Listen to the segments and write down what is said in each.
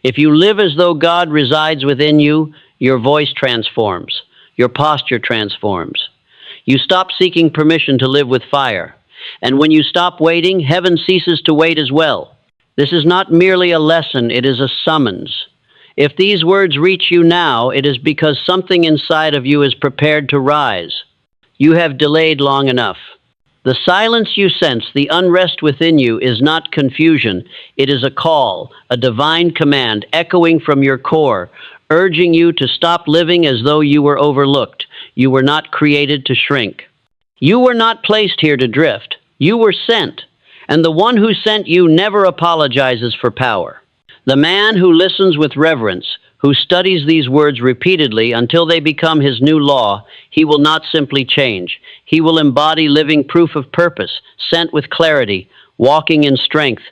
If you live as though God resides within you, your voice transforms, your posture transforms. You stop seeking permission to live with fire. And when you stop waiting, heaven ceases to wait as well. This is not merely a lesson, it is a summons. If these words reach you now, it is because something inside of you is prepared to rise. You have delayed long enough. The silence you sense, the unrest within you, is not confusion. It is a call, a divine command echoing from your core, urging you to stop living as though you were overlooked. You were not created to shrink. You were not placed here to drift. You were sent. And the one who sent you never apologizes for power. The man who listens with reverence, who studies these words repeatedly until they become his new law, he will not simply change. He will embody living proof of purpose, sent with clarity, walking in strength,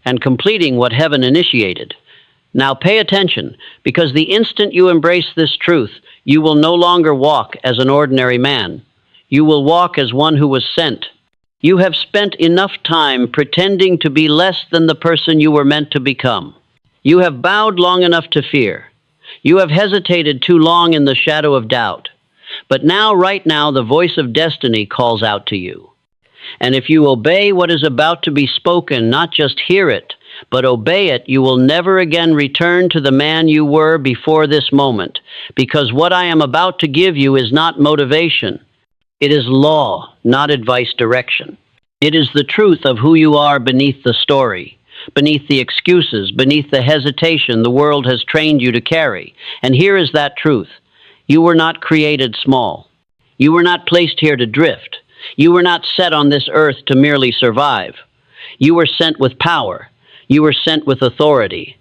and completing what heaven initiated. Now pay attention, because the instant you embrace this truth, you will no longer walk as an ordinary man. You will walk as one who was sent. You have spent enough time pretending to be less than the person you were meant to become. You have bowed long enough to fear. You have hesitated too long in the shadow of doubt. But now, right now, the voice of destiny calls out to you. And if you obey what is about to be spoken, not just hear it, but obey it, you will never again return to the man you were before this moment, because what I am about to give you is not motivation. It is law, not advice direction. It is the truth of who you are beneath the story, beneath the excuses, beneath the hesitation the world has trained you to carry. And here is that truth. You were not created small. You were not placed here to drift. You were not set on this earth to merely survive. You were sent with power. You were sent with authority.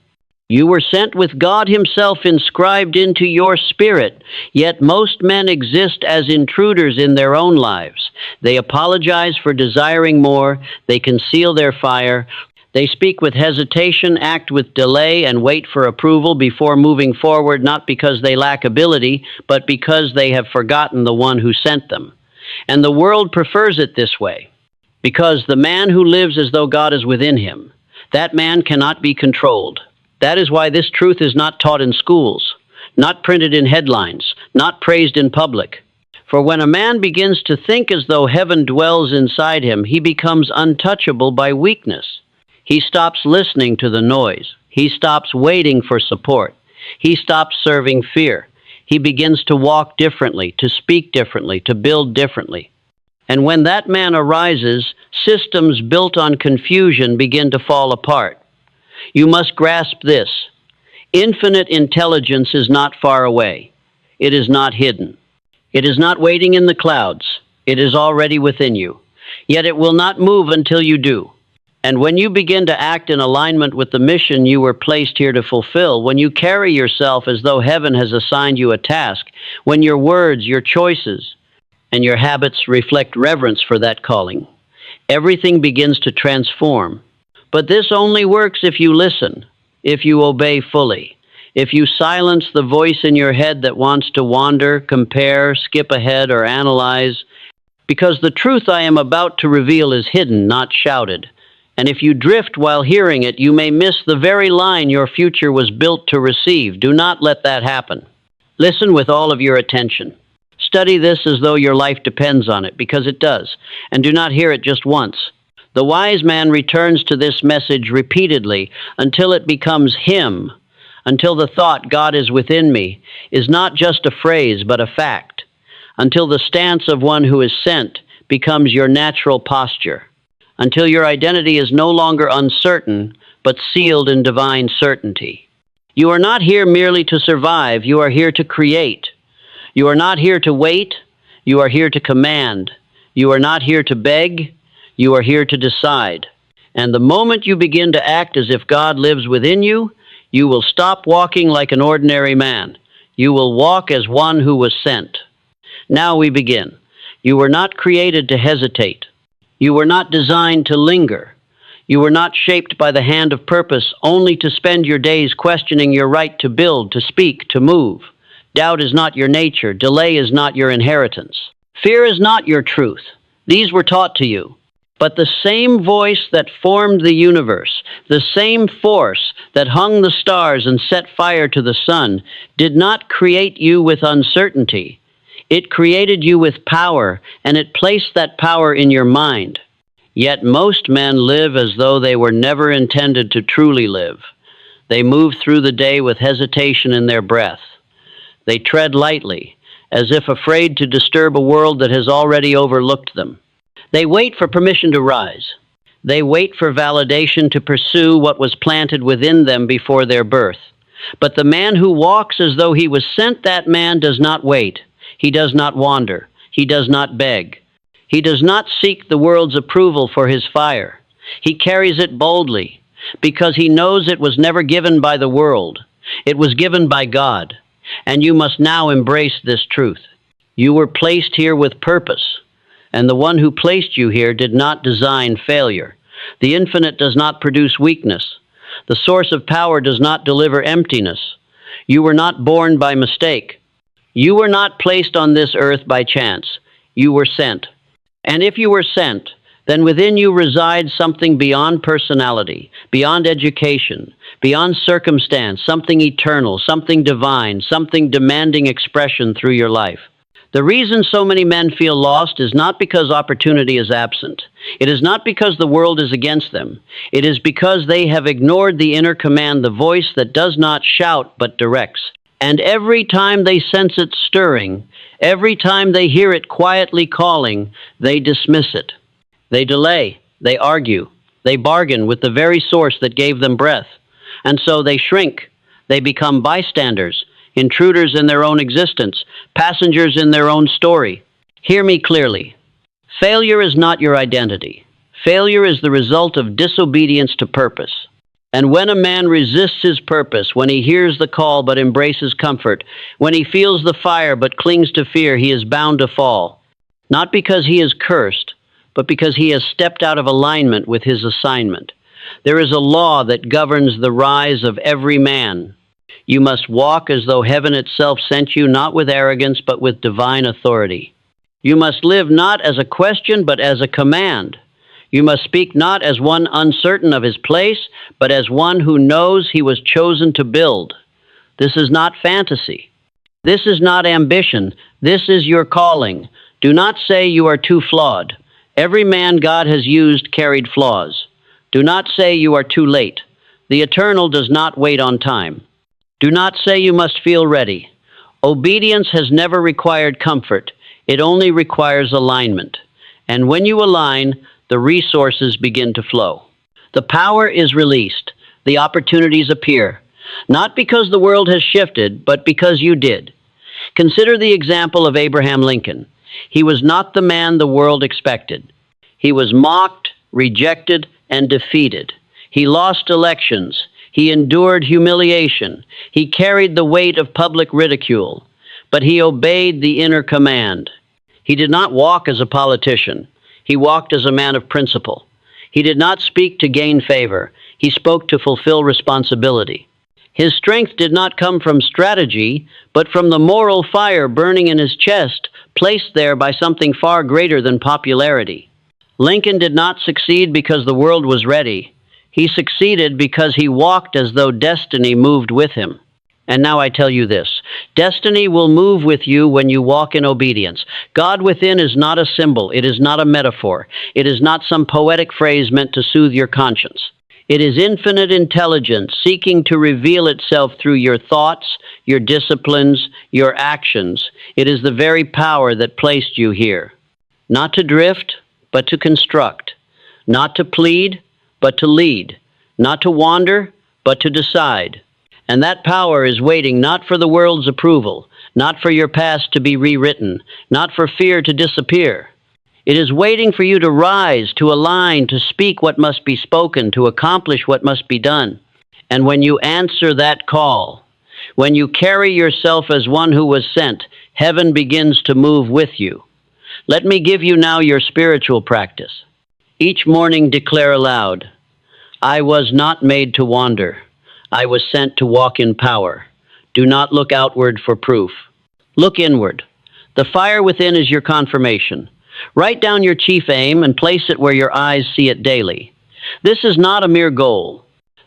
You were sent with God Himself inscribed into your spirit. Yet most men exist as intruders in their own lives. They apologize for desiring more. They conceal their fire. They speak with hesitation, act with delay, and wait for approval before moving forward, not because they lack ability, but because they have forgotten the one who sent them. And the world prefers it this way, because the man who lives as though God is within him, that man cannot be controlled. That is why this truth is not taught in schools, not printed in headlines, not praised in public. For when a man begins to think as though heaven dwells inside him, he becomes untouchable by weakness. He stops listening to the noise. He stops waiting for support. He stops serving fear. He begins to walk differently, to speak differently, to build differently. And when that man arises, systems built on confusion begin to fall apart. You must grasp this. Infinite intelligence is not far away. It is not hidden. It is not waiting in the clouds. It is already within you. Yet it will not move until you do. And when you begin to act in alignment with the mission you were placed here to fulfill, when you carry yourself as though heaven has assigned you a task, when your words, your choices, and your habits reflect reverence for that calling, everything begins to transform. But this only works if you listen, if you obey fully, if you silence the voice in your head that wants to wander, compare, skip ahead, or analyze, because the truth I am about to reveal is hidden, not shouted. And if you drift while hearing it, you may miss the very line your future was built to receive. Do not let that happen. Listen with all of your attention. Study this as though your life depends on it, because it does. And do not hear it just once. The wise man returns to this message repeatedly until it becomes him, until the thought, God is within me, is not just a phrase but a fact, until the stance of one who is sent becomes your natural posture, until your identity is no longer uncertain, but sealed in divine certainty. You are not here merely to survive, you are here to create. You are not here to wait, you are here to command. You are not here to beg, you are here to decide. And the moment you begin to act as if God lives within you, you will stop walking like an ordinary man. You will walk as one who was sent. Now we begin. You were not created to hesitate. You were not designed to linger. You were not shaped by the hand of purpose only to spend your days questioning your right to build, to speak, to move. Doubt is not your nature. Delay is not your inheritance. Fear is not your truth. These were taught to you. But the same voice that formed the universe, the same force that hung the stars and set fire to the sun, did not create you with uncertainty. It created you with power, and it placed that power in your mind. Yet most men live as though they were never intended to truly live. They move through the day with hesitation in their breath. They tread lightly, as if afraid to disturb a world that has already overlooked them. They wait for permission to rise. They wait for validation to pursue what was planted within them before their birth. But the man who walks as though he was sent, that man does not wait. He does not wander. He does not beg. He does not seek the world's approval for his fire. He carries it boldly, because he knows it was never given by the world. It was given by God. And you must now embrace this truth. You were placed here with purpose, and the one who placed you here did not design failure. The infinite does not produce weakness. The source of power does not deliver emptiness. You were not born by mistake. You were not placed on this earth by chance. You were sent. And if you were sent, then within you resides something beyond personality, beyond education, beyond circumstance, something eternal, something divine, something demanding expression through your life. The reason so many men feel lost is not because opportunity is absent. It is not because the world is against them. It is because they have ignored the inner command, the voice that does not shout but directs. And every time they sense it stirring, every time they hear it quietly calling, they dismiss it. They delay, they argue, they bargain with the very source that gave them breath. And so they shrink, they become bystanders, intruders in their own existence, passengers in their own story. Hear me clearly. Failure is not your identity. Failure is the result of disobedience to purpose. And when a man resists his purpose, when he hears the call but embraces comfort, when he feels the fire but clings to fear, he is bound to fall. Not because he is cursed, but because he has stepped out of alignment with his assignment. There is a law that governs the rise of every man. You must walk as though heaven itself sent you, not with arrogance, but with divine authority. You must live not as a question, but as a command. You must speak not as one uncertain of his place, but as one who knows he was chosen to build. This is not fantasy. This is not ambition. This is your calling. Do not say you are too flawed. Every man God has used carried flaws. Do not say you are too late. The eternal does not wait on time. Do not say you must feel ready. Obedience has never required comfort. It only requires alignment. And when you align, the resources begin to flow. The power is released. The opportunities appear. Not because the world has shifted, but because you did. Consider the example of Abraham Lincoln. He was not the man the world expected. He was mocked, rejected, and defeated. He lost elections. He endured humiliation. He carried the weight of public ridicule. But he obeyed the inner command. He did not walk as a politician. He walked as a man of principle. He did not speak to gain favor. He spoke to fulfill responsibility. His strength did not come from strategy, but from the moral fire burning in his chest, placed there by something far greater than popularity. Lincoln did not succeed because the world was ready. He succeeded because he walked as though destiny moved with him. And now I tell you this, destiny will move with you when you walk in obedience. God within is not a symbol. It is not a metaphor. It is not some poetic phrase meant to soothe your conscience. It is infinite intelligence seeking to reveal itself through your thoughts, your disciplines, your actions. It is the very power that placed you here. Not to drift, but to construct. Not to plead, but to lead. Not to wander, but to decide. And that power is waiting not for the world's approval, not for your past to be rewritten, not for fear to disappear. It is waiting for you to rise, to align, to speak what must be spoken, to accomplish what must be done. And when you answer that call, when you carry yourself as one who was sent, heaven begins to move with you. Let me give you now your spiritual practice. Each morning declare aloud, I was not made to wander. I was sent to walk in power. Do not look outward for proof. Look inward. The fire within is your confirmation. Write down your chief aim and place it where your eyes see it daily. This is not a mere goal.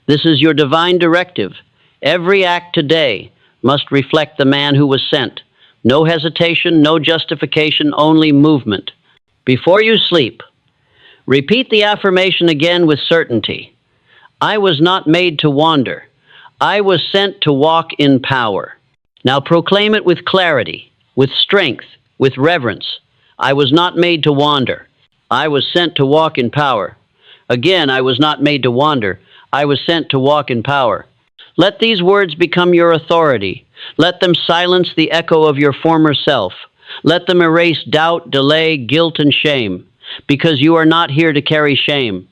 This is your divine directive. Every act today must reflect the man who was sent. No hesitation, no justification, only movement. Before you sleep, repeat the affirmation again with certainty. I was not made to wander. I was sent to walk in power. Now proclaim it with clarity, with strength, with reverence. I was not made to wander. I was sent to walk in power. Again, I was not made to wander. I was sent to walk in power. Let these words become your authority. Let them silence the echo of your former self. Let them erase doubt, delay, guilt, and shame, because you are not here to carry shame.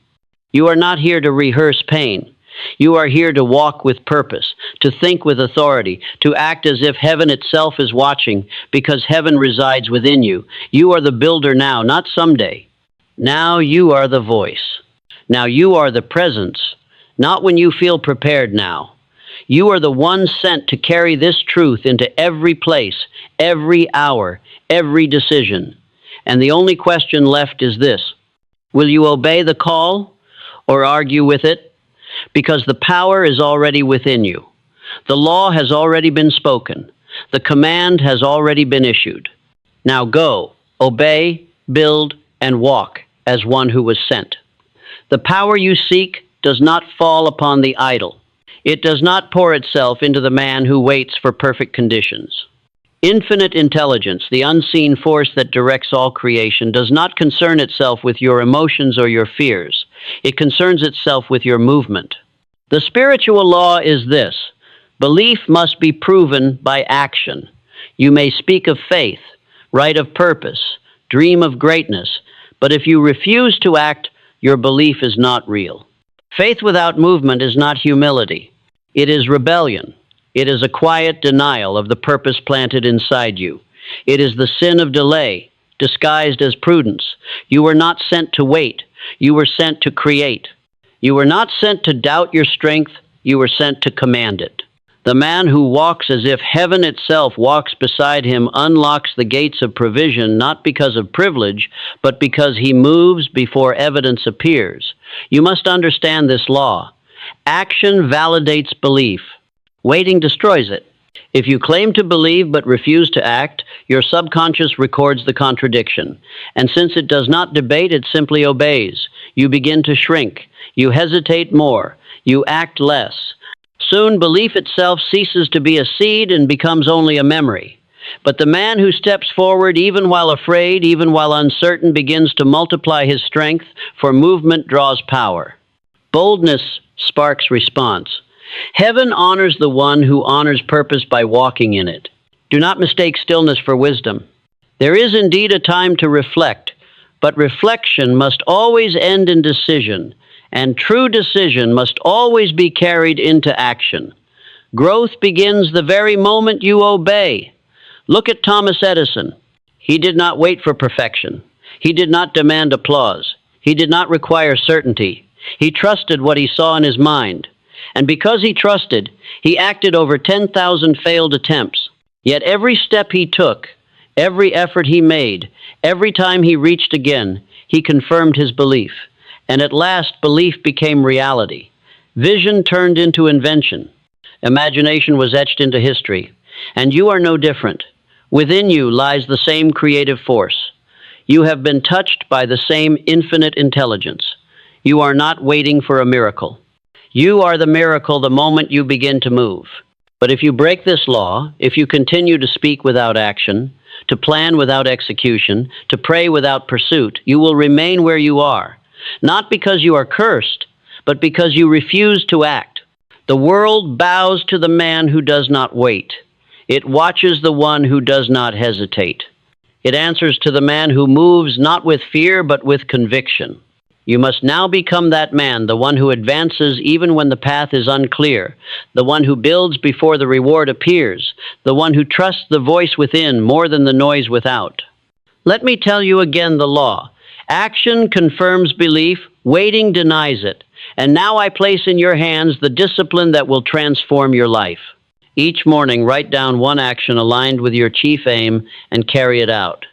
You are not here to rehearse pain. You are here to walk with purpose, to think with authority, to act as if heaven itself is watching, because heaven resides within you. You are the builder now, not someday. Now you are the voice. Now you are the presence, not when you feel prepared now. You are the one sent to carry this truth into every place, every hour, every decision. And the only question left is this: will you obey the call or argue with it? Because the power is already within you. The law has already been spoken. The command has already been issued. Now go, obey, build, and walk as one who was sent. The power you seek does not fall upon the idle. It does not pour itself into the man who waits for perfect conditions. Infinite intelligence, the unseen force that directs all creation, does not concern itself with your emotions or your fears. It concerns itself with your movement. The spiritual law is this: belief must be proven by action. You may speak of faith, write of purpose, dream of greatness, but if you refuse to act, your belief is not real. Faith without movement is not humility. It is rebellion. It is a quiet denial of the purpose planted inside you. It is the sin of delay, disguised as prudence. You were not sent to wait. You were sent to create. You were not sent to doubt your strength. You were sent to command it. The man who walks as if heaven itself walks beside him unlocks the gates of provision, not because of privilege, but because he moves before evidence appears. You must understand this law. Action validates belief. Waiting destroys it. If you claim to believe but refuse to act, your subconscious records the contradiction. And since it does not debate, it simply obeys. You begin to shrink. You hesitate more. You act less. Soon, belief itself ceases to be a seed and becomes only a memory. But the man who steps forward, even while afraid, even while uncertain, begins to multiply his strength, for movement draws power. Boldness sparks response. Heaven honors the one who honors purpose by walking in it. Do not mistake stillness for wisdom. There is indeed a time to reflect, but reflection must always end in decision, and true decision must always be carried into action. Growth begins the very moment you obey. Look at Thomas Edison. He did not wait for perfection. He did not demand applause. He did not require certainty. He trusted what he saw in his mind. And because he trusted, he acted over 10,000 failed attempts. Yet every step he took, every effort he made, every time he reached again, he confirmed his belief. And at last, belief became reality. Vision turned into invention. Imagination was etched into history. And you are no different. Within you lies the same creative force. You have been touched by the same infinite intelligence. You are not waiting for a miracle. You are the miracle the moment you begin to move. But if you break this law, if you continue to speak without action, to plan without execution, to pray without pursuit, you will remain where you are, not because you are cursed, but because you refuse to act. The world bows to the man who does not wait. It watches the one who does not hesitate. It answers to the man who moves not with fear, but with conviction. You must now become that man, the one who advances even when the path is unclear, the one who builds before the reward appears, the one who trusts the voice within more than the noise without. Let me tell you again the law. Action confirms belief, waiting denies it. And now I place in your hands the discipline that will transform your life. Each morning, write down one action aligned with your chief aim and carry it out.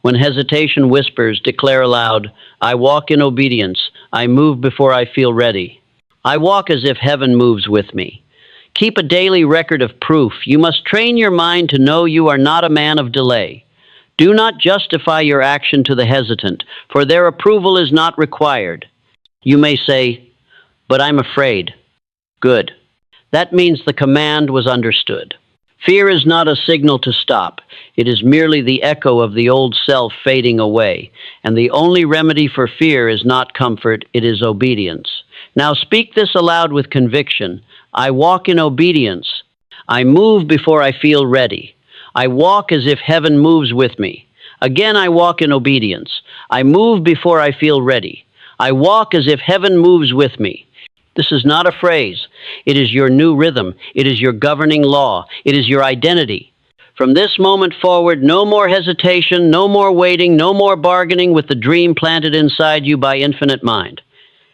When hesitation whispers, declare aloud, I walk in obedience. I move before I feel ready. I walk as if heaven moves with me. Keep a daily record of proof. You must train your mind to know you are not a man of delay. Do not justify your action to the hesitant, for their approval is not required. You may say, but I'm afraid. Good. That means the command was understood. Fear is not a signal to stop. It is merely the echo of the old self fading away. And the only remedy for fear is not comfort, it is obedience. Now speak this aloud with conviction. I walk in obedience. I move before I feel ready. I walk as if heaven moves with me. Again, I walk in obedience. I move before I feel ready. I walk as if heaven moves with me. This is not a phrase. It is your new rhythm. It is your governing law. It is your identity. From this moment forward, no more hesitation, no more waiting, no more bargaining with the dream planted inside you by infinite mind.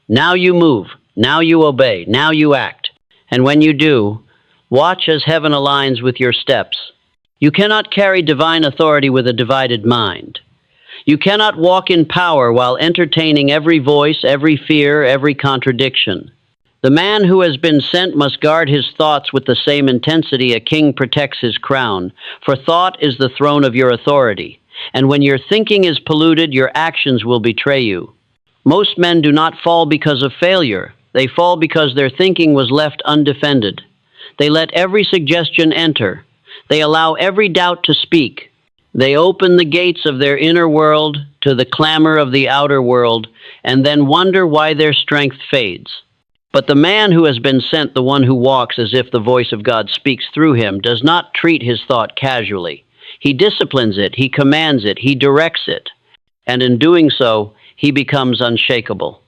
Now you move. Now you obey. Now you act. And when you do, watch as heaven aligns with your steps. You cannot carry divine authority with a divided mind. You cannot walk in power while entertaining every voice, every fear, every contradiction. The man who has been sent must guard his thoughts with the same intensity a king protects his crown, for thought is the throne of your authority. And when your thinking is polluted, your actions will betray you. Most men do not fall because of failure. They fall because their thinking was left undefended. They let every suggestion enter. They allow every doubt to speak. They open the gates of their inner world to the clamor of the outer world, and then wonder why their strength fades. But the man who has been sent, the one who walks as if the voice of God speaks through him, does not treat his thought casually. He disciplines it, he commands it, he directs it, and in doing so, he becomes unshakable.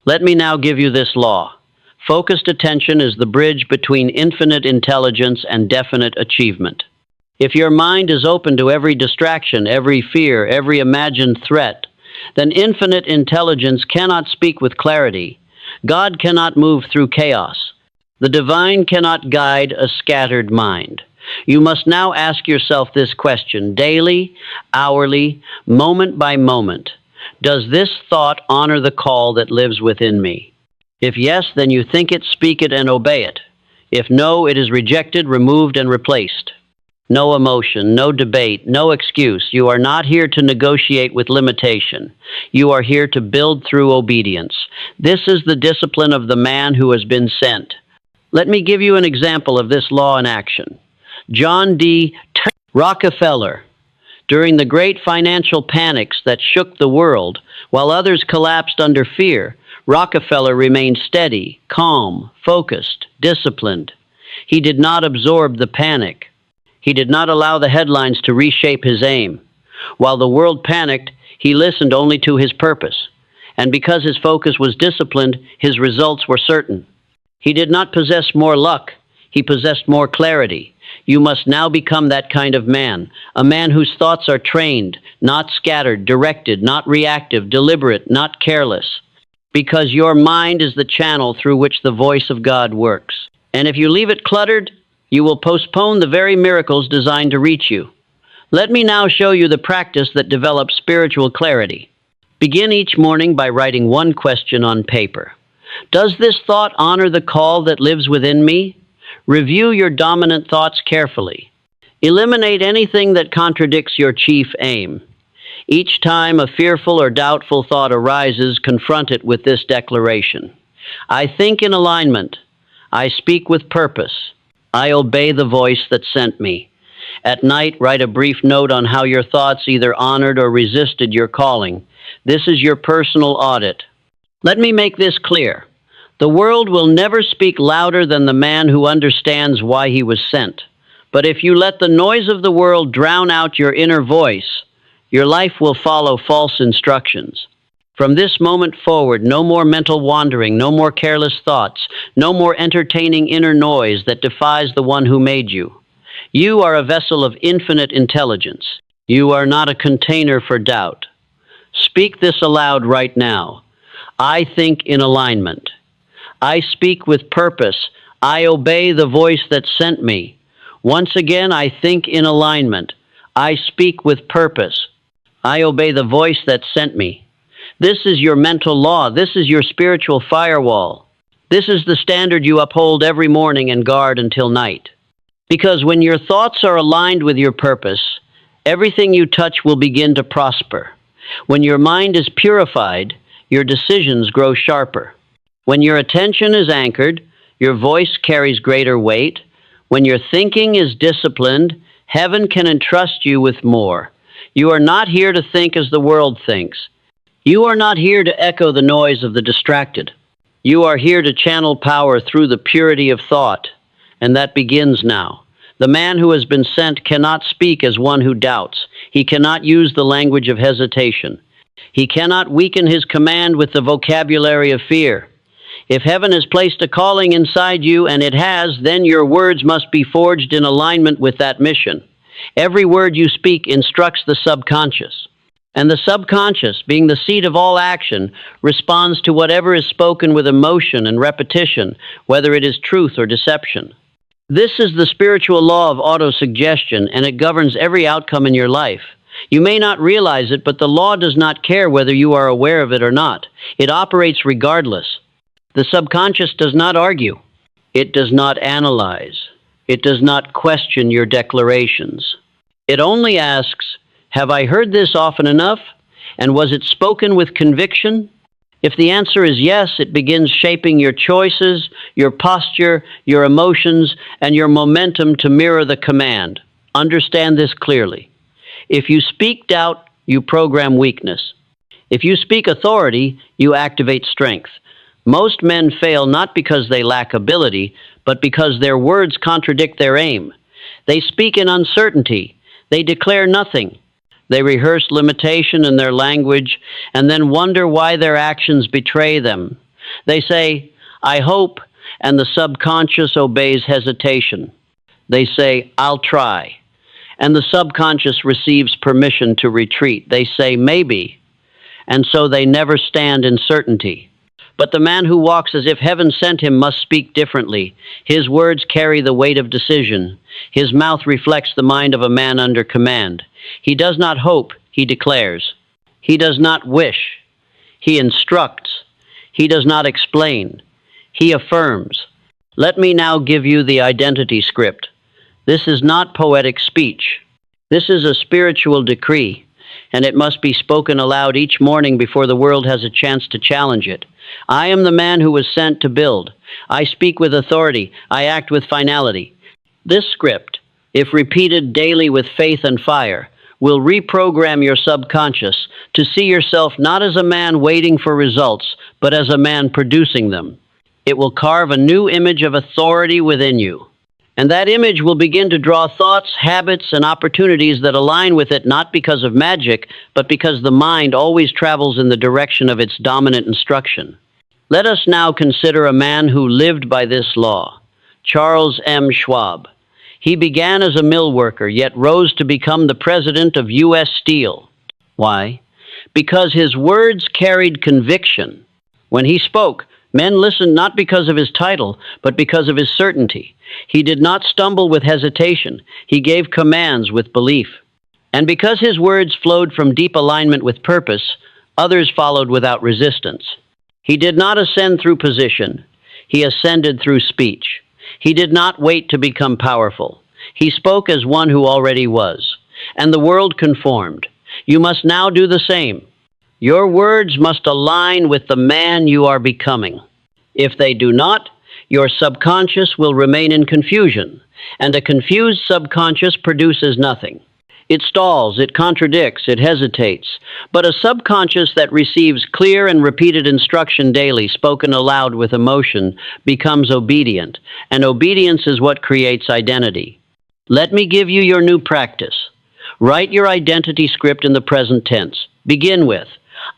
Let me now give you this law. Focused attention is the bridge between infinite intelligence and definite achievement. If your mind is open to every distraction, every fear, every imagined threat, then infinite intelligence cannot speak with clarity. God cannot move through chaos. The divine cannot guide a scattered mind. You must now ask yourself this question daily, hourly, moment by moment. Does this thought honor the call that lives within me? If yes, then you think it, speak it, and obey it. If no, it is rejected, removed, and replaced. No emotion, no debate, no excuse. You are not here to negotiate with limitation. You are here to build through obedience. This is the discipline of the man who has been sent. Let me give you an example of this law in action. John D. Rockefeller. During the great financial panics that shook the world, while others collapsed under fear, Rockefeller remained steady, calm, focused, disciplined. He did not absorb the panic. He did not allow the headlines to reshape his aim. While the world panicked, he listened only to his purpose. And because his focus was disciplined, his results were certain. He did not possess more luck. He possessed more clarity. You must now become that kind of man, a man whose thoughts are trained, not scattered, directed, not reactive, deliberate, not careless. Because your mind is the channel through which the voice of God works. And if you leave it cluttered, you will postpone the very miracles designed to reach you. Let me now show you the practice that develops spiritual clarity. Begin each morning by writing one question on paper. Does this thought honor the call that lives within me? Review your dominant thoughts carefully. Eliminate anything that contradicts your chief aim. Each time a fearful or doubtful thought arises, confront it with this declaration. I think in alignment. I speak with purpose. I obey the voice that sent me. At night, write a brief note on how your thoughts either honored or resisted your calling. This is your personal audit. Let me make this clear. The world will never speak louder than the man who understands why he was sent. But if you let the noise of the world drown out your inner voice, your life will follow false instructions. From this moment forward, no more mental wandering, no more careless thoughts, no more entertaining inner noise that defies the one who made you. You are a vessel of infinite intelligence. You are not a container for doubt. Speak this aloud right now. I think in alignment. I speak with purpose. I obey the voice that sent me. Once again, I think in alignment. I speak with purpose. I obey the voice that sent me. This is your mental law. This is your spiritual firewall. This is the standard you uphold every morning and guard until night. Because when your thoughts are aligned with your purpose, everything you touch will begin to prosper. When your mind is purified, your decisions grow sharper. When your attention is anchored, your voice carries greater weight. When your thinking is disciplined, heaven can entrust you with more. You are not here to think as the world thinks. You are not here to echo the noise of the distracted. You are here to channel power through the purity of thought, and that begins now. The man who has been sent cannot speak as one who doubts. He cannot use the language of hesitation. He cannot weaken his command with the vocabulary of fear. If heaven has placed a calling inside you, and it has, then your words must be forged in alignment with that mission. Every word you speak instructs the subconscious. And the subconscious, being the seat of all action, responds to whatever is spoken with emotion and repetition, whether it is truth or deception. This is the spiritual law of autosuggestion, and it governs every outcome in your life. You may not realize it, but the law does not care whether you are aware of it or not. It operates regardless. The subconscious does not argue. It does not analyze. It does not question your declarations. It only asks, have I heard this often enough? And was it spoken with conviction? If the answer is yes, it begins shaping your choices, your posture, your emotions, and your momentum to mirror the command. Understand this clearly. If you speak doubt, you program weakness. If you speak authority, you activate strength. Most men fail not because they lack ability, but because their words contradict their aim. They speak in uncertainty. They declare nothing. They rehearse limitation in their language and then wonder why their actions betray them. They say, I hope, and the subconscious obeys hesitation. They say, I'll try, and the subconscious receives permission to retreat. They say, maybe, and so they never stand in certainty. But the man who walks as if heaven sent him must speak differently. His words carry the weight of decision. His mouth reflects the mind of a man under command. He does not hope, he declares. He does not wish, he instructs. He does not explain, he affirms. Let me now give you the identity script. This is not poetic speech. This is a spiritual decree, and it must be spoken aloud each morning before the world has a chance to challenge it. I am the man who was sent to build. I speak with authority. I act with finality. This script, if repeated daily with faith and fire, will reprogram your subconscious to see yourself not as a man waiting for results, but as a man producing them. It will carve a new image of authority within you. And that image will begin to draw thoughts, habits, and opportunities that align with it, not because of magic, but because the mind always travels in the direction of its dominant instruction. Let us now consider a man who lived by this law, Charles M. Schwab. He began as a mill worker, yet rose to become the president of U.S. Steel. Why? Because his words carried conviction. When he spoke, men listened not because of his title, but because of his certainty. He did not stumble with hesitation. He gave commands with belief. And because his words flowed from deep alignment with purpose, others followed without resistance. He did not ascend through position. He ascended through speech. He did not wait to become powerful. He spoke as one who already was. And the world conformed. You must now do the same. Your words must align with the man you are becoming. If they do not, your subconscious will remain in confusion, and a confused subconscious produces nothing. It stalls, it contradicts, it hesitates. But a subconscious that receives clear and repeated instruction daily, spoken aloud with emotion, becomes obedient, and obedience is what creates identity. Let me give you your new practice. Write your identity script in the present tense. Begin with,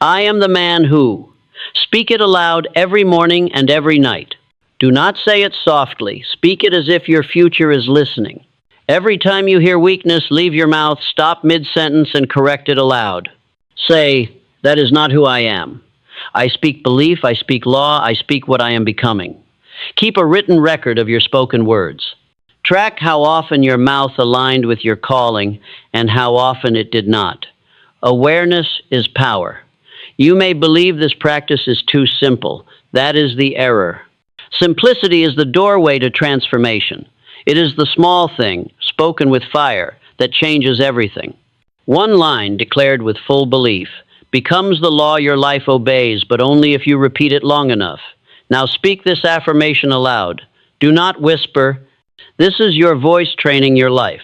I am the man who. Speak it aloud every morning and every night. Do not say it softly. Speak it as if your future is listening. Every time you hear weakness, leave your mouth, stop mid-sentence, and correct it aloud. Say, that is not who I am. I speak belief, I speak law, I speak what I am becoming. Keep a written record of your spoken words. Track how often your mouth aligned with your calling and how often it did not. Awareness is power. You may believe this practice is too simple. That is the error. Simplicity is the doorway to transformation. It is the small thing, spoken with fire, that changes everything. One line, declared with full belief, becomes the law your life obeys, but only if you repeat it long enough. Now speak this affirmation aloud. Do not whisper. This is your voice training your life.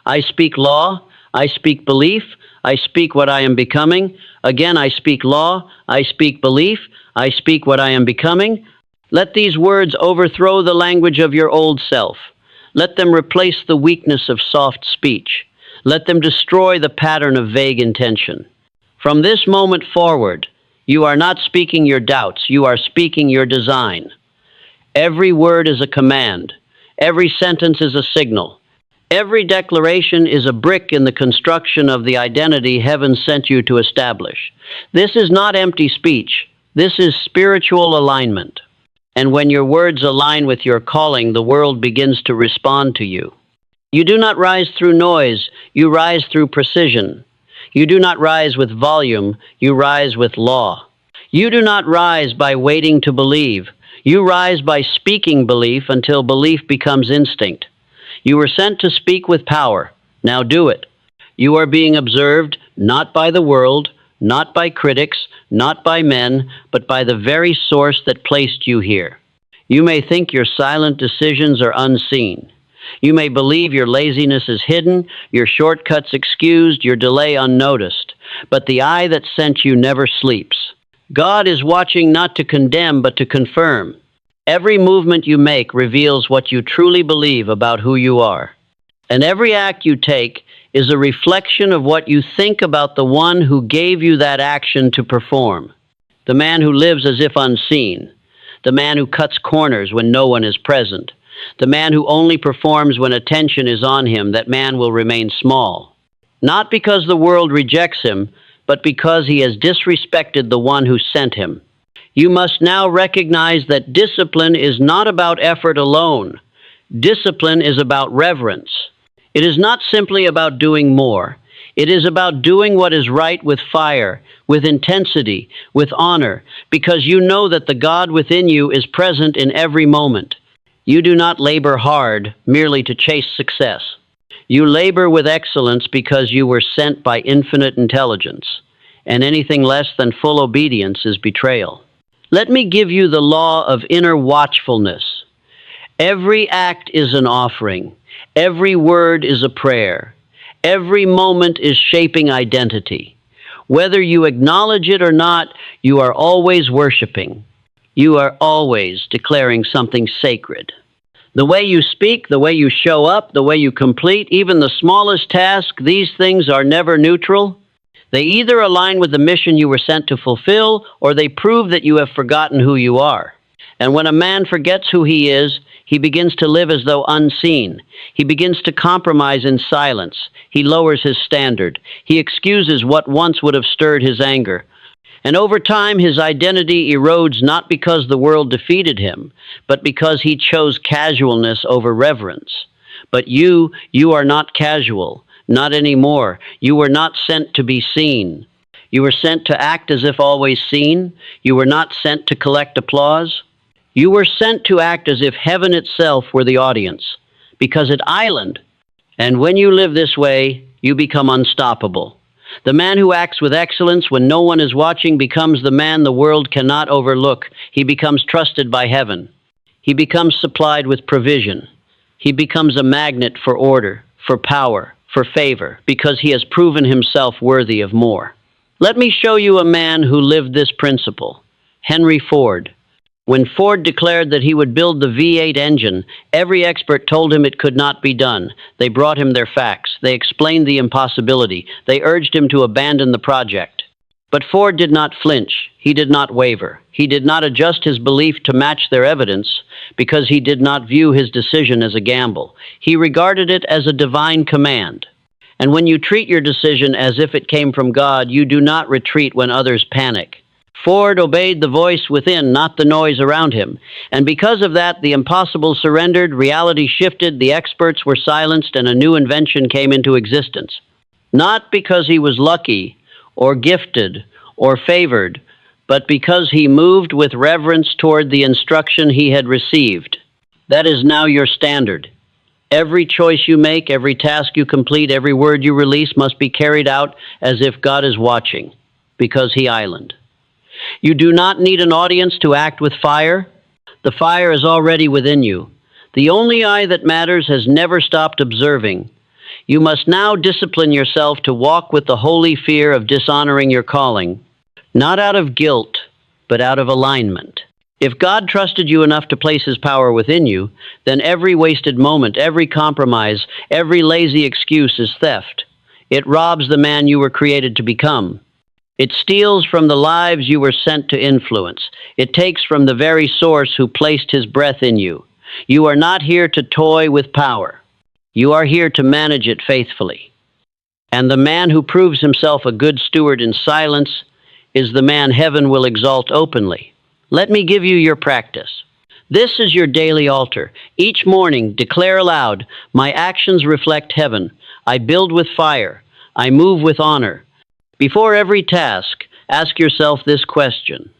I speak law. I speak belief. I speak what I am becoming. Again, I speak law. I speak belief. I speak what I am becoming. Let these words overthrow the language of your old self. Let them replace the weakness of soft speech. Let them destroy the pattern of vague intention. From this moment forward, you are not speaking your doubts, you are speaking your design. Every word is a command. Every sentence is a signal. Every declaration is a brick in the construction of the identity heaven sent you to establish. This is not empty speech. This is spiritual alignment. And when your words align with your calling, the world begins to respond to you. You do not rise through noise, you rise through precision. You do not rise with volume, you rise with law. You do not rise by waiting to believe. You rise by speaking belief until belief becomes instinct. You were sent to speak with power. Now do it. You are being observed not by the world, not by critics, not by men, but by the very source that placed you here. You may think your silent decisions are unseen. You may believe your laziness is hidden, your shortcuts excused, your delay unnoticed. But the eye that sent you never sleeps. God is watching not to condemn, but to confirm. Every movement you make reveals what you truly believe about who you are. And every act you take is a reflection of what you think about the one who gave you that action to perform. The man who lives as if unseen. The man who cuts corners when no one is present. The man who only performs when attention is on him, that man will remain small. Not because the world rejects him, but because he has disrespected the one who sent him. You must now recognize that discipline is not about effort alone. Discipline is about reverence. It is not simply about doing more. It is about doing what is right with fire, with intensity, with honor, because you know that the God within you is present in every moment. You do not labor hard merely to chase success. You labor with excellence because you were sent by infinite intelligence, and anything less than full obedience is betrayal. Let me give you the law of inner watchfulness. Every act is an offering. Every word is a prayer. Every moment is shaping identity. Whether you acknowledge it or not, you are always worshiping. You are always declaring something sacred. The way you speak, the way you show up, the way you complete even the smallest task, these things are never neutral. They either align with the mission you were sent to fulfill, or they prove that you have forgotten who you are. And when a man forgets who he is, he begins to live as though unseen. He begins to compromise in silence. He lowers his standard. He excuses what once would have stirred his anger. And over time, his identity erodes not because the world defeated him, but because he chose casualness over reverence. But you are not casual, not anymore. You were not sent to be seen. You were sent to act as if always seen. You were not sent to collect applause. You were sent to act as if heaven itself were the audience, because at Island, and when you live this way, you become unstoppable. The man who acts with excellence when no one is watching becomes the man the world cannot overlook. He becomes trusted by heaven. He becomes supplied with provision. He becomes a magnet for order, for power, for favor, because he has proven himself worthy of more. Let me show you a man who lived this principle. Henry Ford. When Ford declared that he would build the V8 engine, every expert told him it could not be done. They brought him their facts. They explained the impossibility. They urged him to abandon the project. But Ford did not flinch. He did not waver. He did not adjust his belief to match their evidence because he did not view his decision as a gamble. He regarded it as a divine command. And when you treat your decision as if it came from God, you do not retreat when others panic. Ford obeyed the voice within, not the noise around him. And because of that, the impossible surrendered, reality shifted, the experts were silenced, and a new invention came into existence. Not because he was lucky or gifted or favored, but because he moved with reverence toward the instruction he had received. That is now your standard. Every choice you make, every task you complete, every word you release must be carried out as if God is watching, because He island. You do not need an audience to act with fire. The fire is already within you. The only eye that matters has never stopped observing. You must now discipline yourself to walk with the holy fear of dishonoring your calling, not out of guilt, but out of alignment. If God trusted you enough to place His power within you, then every wasted moment, every compromise, every lazy excuse is theft. It robs the man you were created to become. It steals from the lives you were sent to influence. It takes from the very source who placed His breath in you. You are not here to toy with power. You are here to manage it faithfully. And the man who proves himself a good steward in silence is the man heaven will exalt openly. Let me give you your practice. This is your daily altar. Each morning, declare aloud, "My actions reflect heaven. I build with fire. I move with honor." Before every task, ask yourself this question: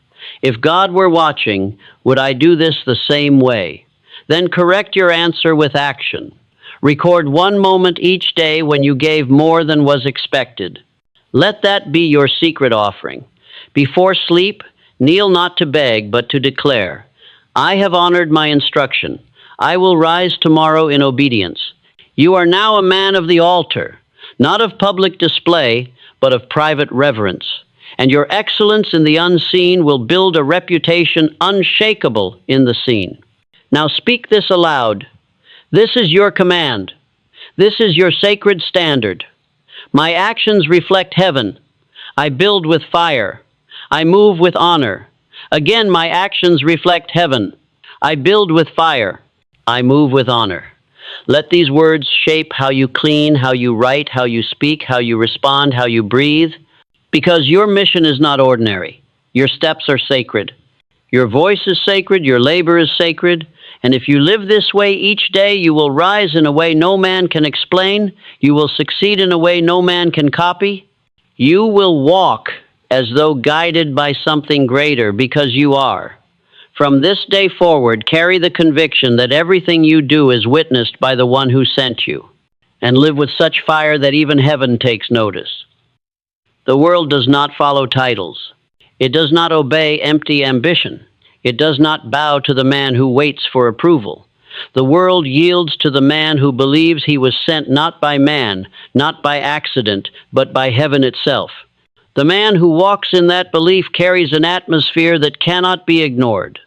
if God were watching, would I do this the same way? Then correct your answer with action. Record one moment each day when you gave more than was expected. Let that be your secret offering. Before sleep, kneel not to beg, but to declare, "I have honored my instruction. I will rise tomorrow in obedience." You are now a man of the altar, not of public display, but of private reverence. And your excellence in the unseen will build a reputation unshakable in the seen. Now speak this aloud. This is your command. This is your sacred standard. My actions reflect heaven. I build with fire. I move with honor. Again, my actions reflect heaven. I build with fire. I move with honor. Let these words shape how you clean, how you write, how you speak, how you respond, how you breathe, because your mission is not ordinary. Your steps are sacred. Your voice is sacred. Your labor is sacred. And if you live this way each day, you will rise in a way no man can explain. You will succeed in a way no man can copy. You will walk as though guided by something greater, because you are. From this day forward, carry the conviction that everything you do is witnessed by the one who sent you, and live with such fire that even heaven takes notice. The world does not follow titles. It does not obey empty ambition. It does not bow to the man who waits for approval. The world yields to the man who believes he was sent not by man, not by accident, but by heaven itself. The man who walks in that belief carries an atmosphere that cannot be ignored.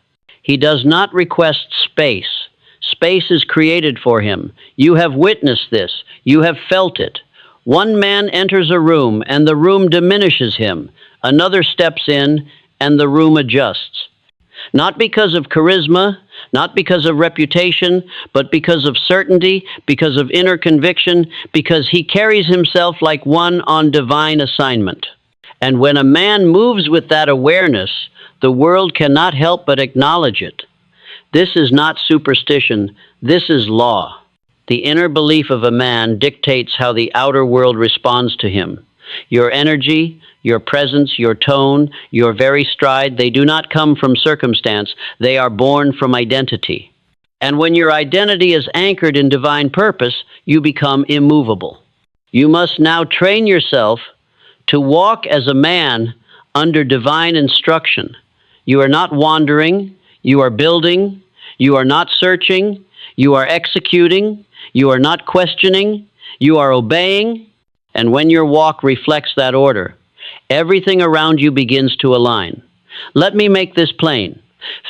He does not request space. Space is created for him. You have witnessed this. You have felt it. One man enters a room, and the room diminishes him. Another steps in, and the room adjusts. Not because of charisma, not because of reputation, but because of certainty, because of inner conviction, because he carries himself like one on divine assignment. And when a man moves with that awareness, the world cannot help but acknowledge it. This is not superstition. This is law. The inner belief of a man dictates how the outer world responds to him. Your energy, your presence, your tone, your very stride, they do not come from circumstance. They are born from identity. And when your identity is anchored in divine purpose, you become immovable. You must now train yourself to walk as a man under divine instruction. You are not wandering, you are building, you are not searching, you are executing, you are not questioning, you are obeying, and when your walk reflects that order, everything around you begins to align. Let me make this plain.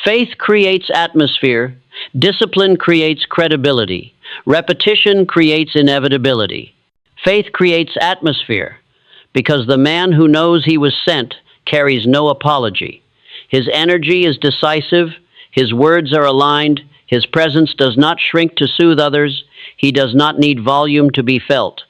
Faith creates atmosphere, discipline creates credibility, repetition creates inevitability. Faith creates atmosphere, because the man who knows he was sent carries no apology. His energy is decisive, his words are aligned, his presence does not shrink to soothe others, he does not need volume to be felt.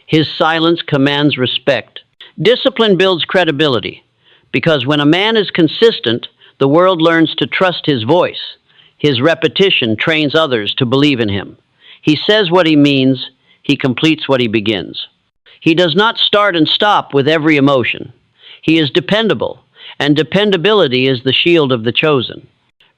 His silence commands respect. Discipline builds credibility, because when a man is consistent, the world learns to trust his voice. His repetition trains others to believe in him. He says what he means, he completes what he begins. He does not start and stop with every emotion. He is dependable, and dependability is the shield of the chosen.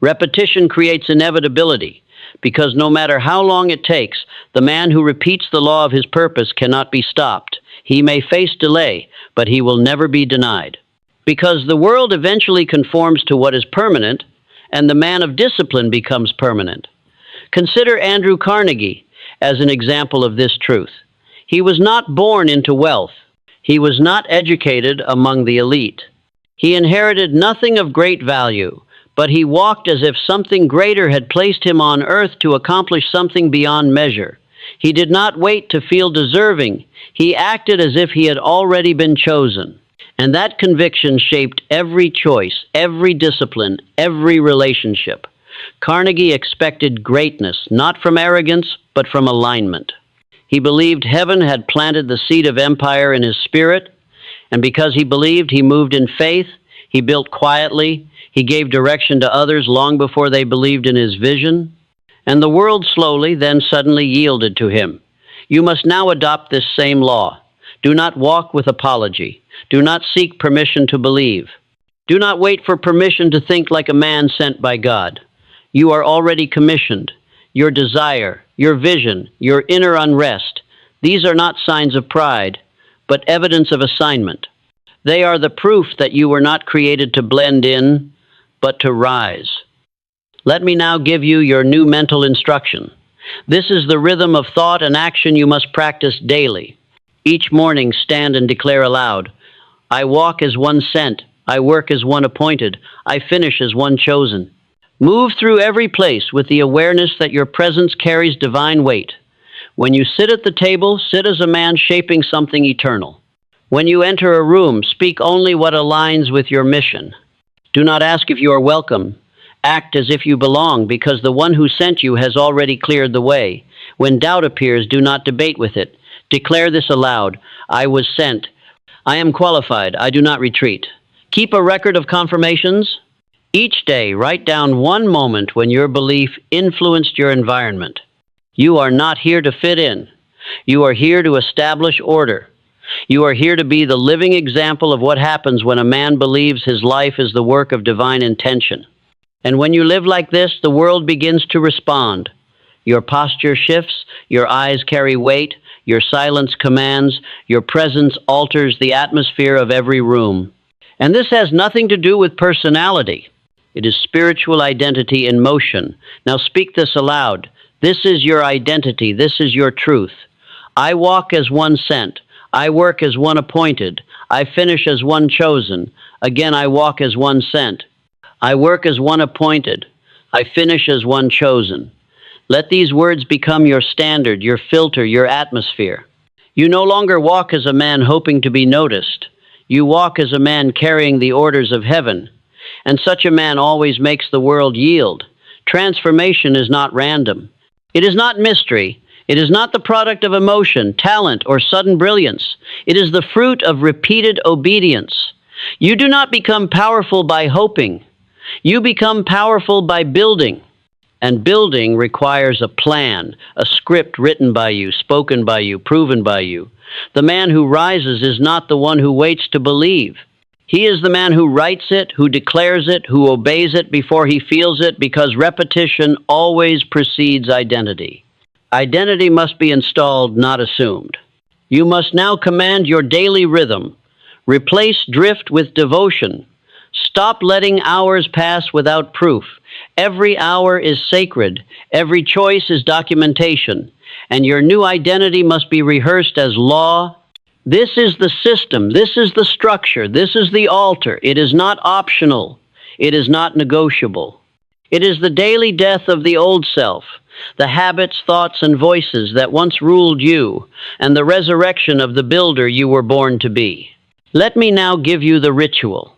Repetition creates inevitability, because no matter how long it takes, the man who repeats the law of his purpose cannot be stopped. He may face delay, but he will never be denied. Because the world eventually conforms to what is permanent, and the man of discipline becomes permanent. Consider Andrew Carnegie as an example of this truth. He was not born into wealth. He was not educated among the elite. He inherited nothing of great value, but he walked as if something greater had placed him on earth to accomplish something beyond measure. He did not wait to feel deserving. He acted as if he had already been chosen. And that conviction shaped every choice, every discipline, every relationship. Carnegie expected greatness, not from arrogance, but from alignment. He believed heaven had planted the seed of empire in his spirit, and because he believed, he moved in faith, he built quietly, he gave direction to others long before they believed in his vision, and the world slowly, then suddenly yielded to him. You must now adopt this same law. Do not walk with apology. Do not seek permission to believe. Do not wait for permission to think like a man sent by God. You are already commissioned. Your desire, your vision, your inner unrest, these are not signs of pride, but evidence of assignment. They are the proof that you were not created to blend in, but to rise. Let me now give you your new mental instruction. This is the rhythm of thought and action you must practice daily. Each morning, stand and declare aloud, I walk as one sent, I work as one appointed, I finish as one chosen. Move through every place with the awareness that your presence carries divine weight. When you sit at the table, sit as a man shaping something eternal. When you enter a room, speak only what aligns with your mission. Do not ask if you are welcome. Act as if you belong, because the one who sent you has already cleared the way. When doubt appears, do not debate with it. Declare this aloud, I was sent. I am qualified. I do not retreat. Keep a record of confirmations. Each day, write down one moment when your belief influenced your environment. You are not here to fit in. You are here to establish order. You are here to be the living example of what happens when a man believes his life is the work of divine intention. And when you live like this, the world begins to respond. Your posture shifts, your eyes carry weight, your silence commands, your presence alters the atmosphere of every room. And this has nothing to do with personality. It is spiritual identity in motion. Now speak this aloud. This is your identity. This is your truth. I walk as one sent. I work as one appointed. I finish as one chosen. Again, I walk as one sent. I work as one appointed. I finish as one chosen. Let these words become your standard, your filter, your atmosphere. You no longer walk as a man hoping to be noticed. You walk as a man carrying the orders of heaven. And such a man always makes the world yield. Transformation is not random. It is not mystery. It is not the product of emotion, talent, or sudden brilliance. It is the fruit of repeated obedience. You do not become powerful by hoping. You become powerful by building. And building requires a plan, a script written by you, spoken by you, proven by you. The man who rises is not the one who waits to believe. He is the man who writes it, who declares it, who obeys it before he feels it, because repetition always precedes identity. Identity must be installed, not assumed. You must now command your daily rhythm. Replace drift with devotion. Stop letting hours pass without proof. Every hour is sacred. Every choice is documentation. And your new identity must be rehearsed as law. This is the system. This is the structure. This is the altar. It is not optional. It is not negotiable. It is the daily death of the old self, the habits, thoughts, and voices that once ruled you, and the resurrection of the builder you were born to be. Let me now give you the ritual.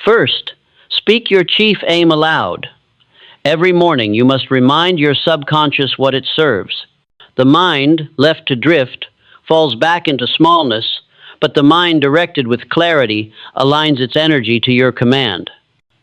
First, speak your chief aim aloud. Every morning you must remind your subconscious what it serves. The mind, left to drift, falls back into smallness, but the mind directed with clarity aligns its energy to your command.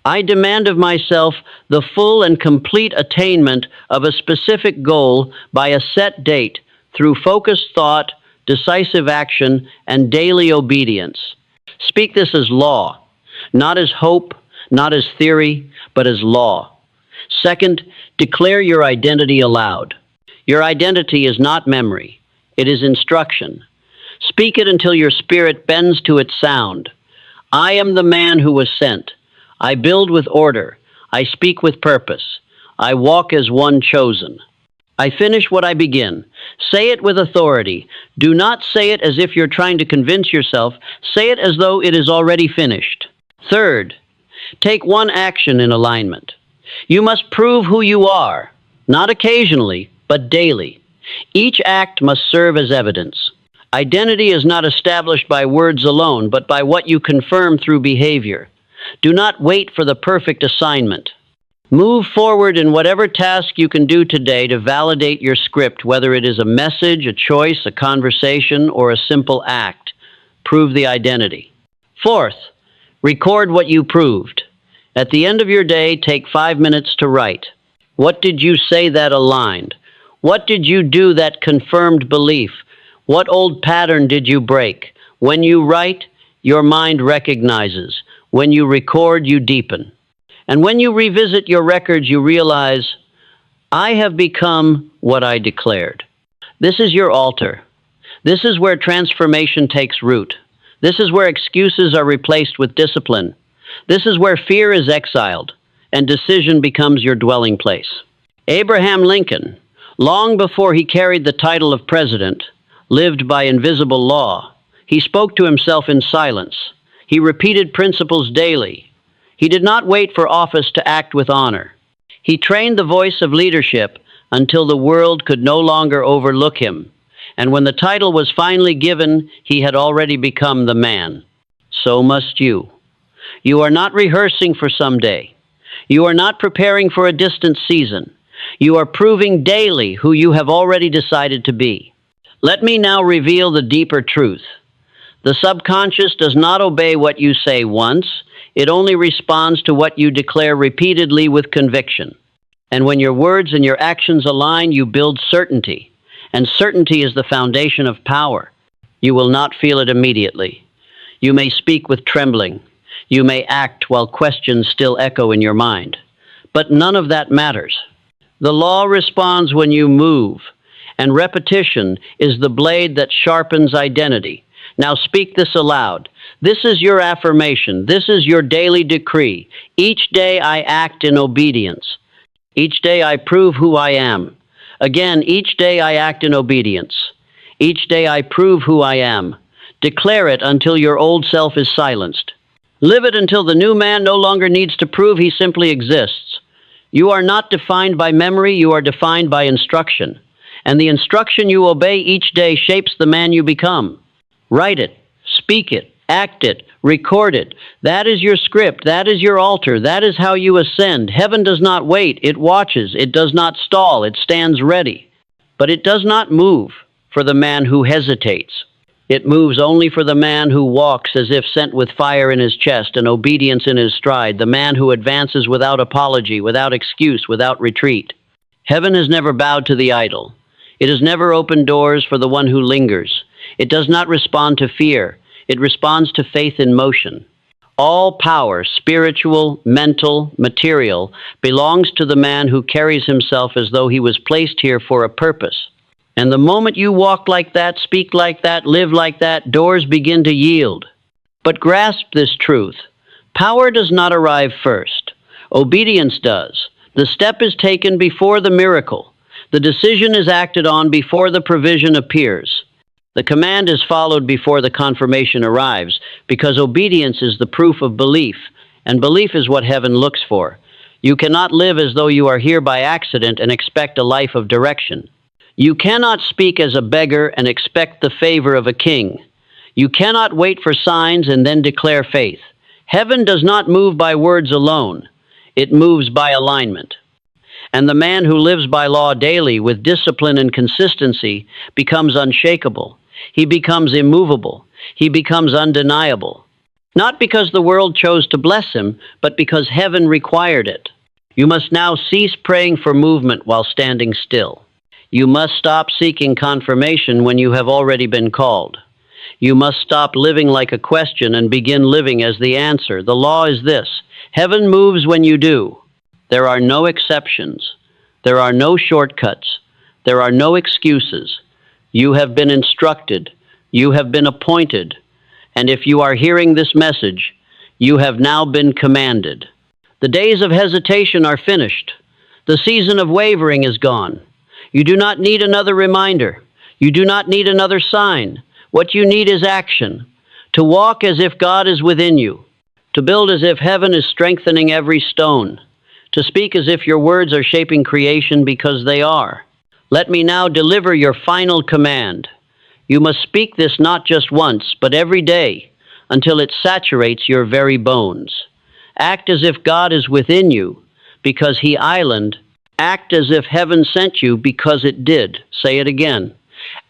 I demand of myself the full and complete attainment of a specific goal by a set date through focused thought, decisive action, and daily obedience. Speak this as law, not as hope, not as theory, but as law. Second, declare your identity aloud. Your identity is not memory, it is instruction. Speak it until your spirit bends to its sound. I am the man who was sent. I build with order. I speak with purpose. I walk as one chosen. I finish what I begin. Say it with authority. Do not say it as if you're trying to convince yourself. Say it as though it is already finished. Third, take one action in alignment. You must prove who you are, not occasionally, but daily. Each act must serve as evidence. Identity is not established by words alone, but by what you confirm through behavior. Do not wait for the perfect assignment. Move forward in whatever task you can do today to validate your script, whether it is a message, a choice, a conversation, or a simple act. Prove the identity. Fourth, record what you proved. At the end of your day, take 5 minutes to write. What did you say that aligned? What did you do that confirmed belief? What old pattern did you break? When you write, your mind recognizes. When you record, you deepen. And when you revisit your records, you realize, I have become what I declared. This is your altar. This is where transformation takes root. This is where excuses are replaced with discipline. This is where fear is exiled and decision becomes your dwelling place. Abraham Lincoln, long before he carried the title of president, lived by invisible law. He spoke to himself in silence. He repeated principles daily. He did not wait for office to act with honor. He trained the voice of leadership until the world could no longer overlook him. And when the title was finally given, he had already become the man. So must you. You are not rehearsing for someday. You are not preparing for a distant season. You are proving daily who you have already decided to be. Let me now reveal the deeper truth. The subconscious does not obey what you say once. It only responds to what you declare repeatedly with conviction. And when your words and your actions align, you build certainty. And certainty is the foundation of power. You will not feel it immediately. You may speak with trembling. You may act while questions still echo in your mind. But none of that matters. The law responds when you move, and repetition is the blade that sharpens identity. Now speak this aloud. This is your affirmation. This is your daily decree. Each day I act in obedience. Each day I prove who I am. Again, each day I act in obedience. Each day I prove who I am. Declare it until your old self is silenced. Live it until the new man no longer needs to prove he simply exists. You are not defined by memory, you are defined by instruction. And the instruction you obey each day shapes the man you become. Write it, speak it, act it, record it. That is your script, that is your altar, that is how you ascend. Heaven does not wait, it watches, it does not stall, it stands ready. But it does not move for the man who hesitates. It moves only for the man who walks as if sent with fire in his chest and obedience in his stride, the man who advances without apology, without excuse, without retreat. Heaven has never bowed to the idol. It has never opened doors for the one who lingers. It does not respond to fear. It responds to faith in motion. All power, spiritual, mental, material, belongs to the man who carries himself as though he was placed here for a purpose. And the moment you walk like that, speak like that, live like that, doors begin to yield. But grasp this truth. Power does not arrive first. Obedience does. The step is taken before the miracle. The decision is acted on before the provision appears. The command is followed before the confirmation arrives, because obedience is the proof of belief, and belief is what heaven looks for. You cannot live as though you are here by accident and expect a life of direction. You cannot speak as a beggar and expect the favor of a king. You cannot wait for signs and then declare faith. Heaven does not move by words alone. It moves by alignment. And the man who lives by law daily with discipline and consistency becomes unshakable. He becomes immovable. He becomes undeniable. Not because the world chose to bless him, but because heaven required it. You must now cease praying for movement while standing still. You must stop seeking confirmation when you have already been called. You must stop living like a question and begin living as the answer. The law is this: heaven moves when you do. There are no exceptions. There are no shortcuts. There are no excuses. You have been instructed. You have been appointed. And if you are hearing this message, you have now been commanded. The days of hesitation are finished. The season of wavering is gone. You do not need another reminder. You do not need another sign. What you need is action. To walk as if God is within you. To build as if heaven is strengthening every stone. To speak as if your words are shaping creation, because they are. Let me now deliver your final command. You must speak this not just once, but every day, until it saturates your very bones. Act as if God is within you, because He island. Act as if heaven sent you, because it did. Say it again.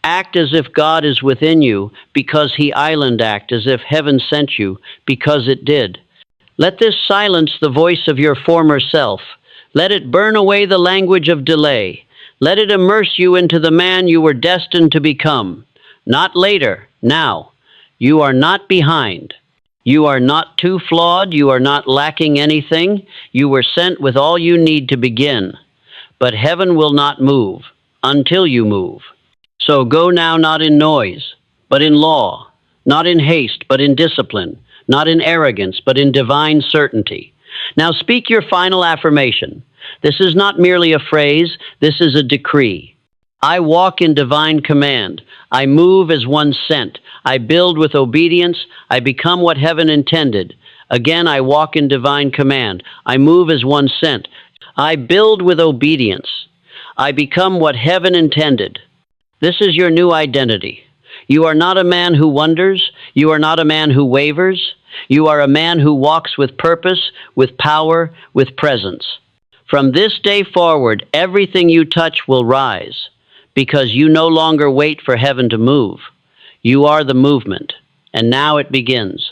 Act as if God is within you, because He island. Act as if heaven sent you, because it did. Let this silence the voice of your former self. Let it burn away the language of delay. Let it immerse you into the man you were destined to become. Not later, now. You are not behind. You are not too flawed. You are not lacking anything. You were sent with all you need to begin. But heaven will not move until you move. So go now, not in noise, but in law, not in haste, but in discipline, not in arrogance, but in divine certainty. Now speak your final affirmation. This is not merely a phrase, this is a decree. I walk in divine command. I move as one sent. I build with obedience. I become what heaven intended. Again, I walk in divine command. I move as one sent. I build with obedience. I become what heaven intended. This is your new identity. You are not a man who wonders. You are not a man who wavers. You are a man who walks with purpose, with power, with presence. From this day forward, everything you touch will rise, because you no longer wait for heaven to move. You are the movement, and now it begins.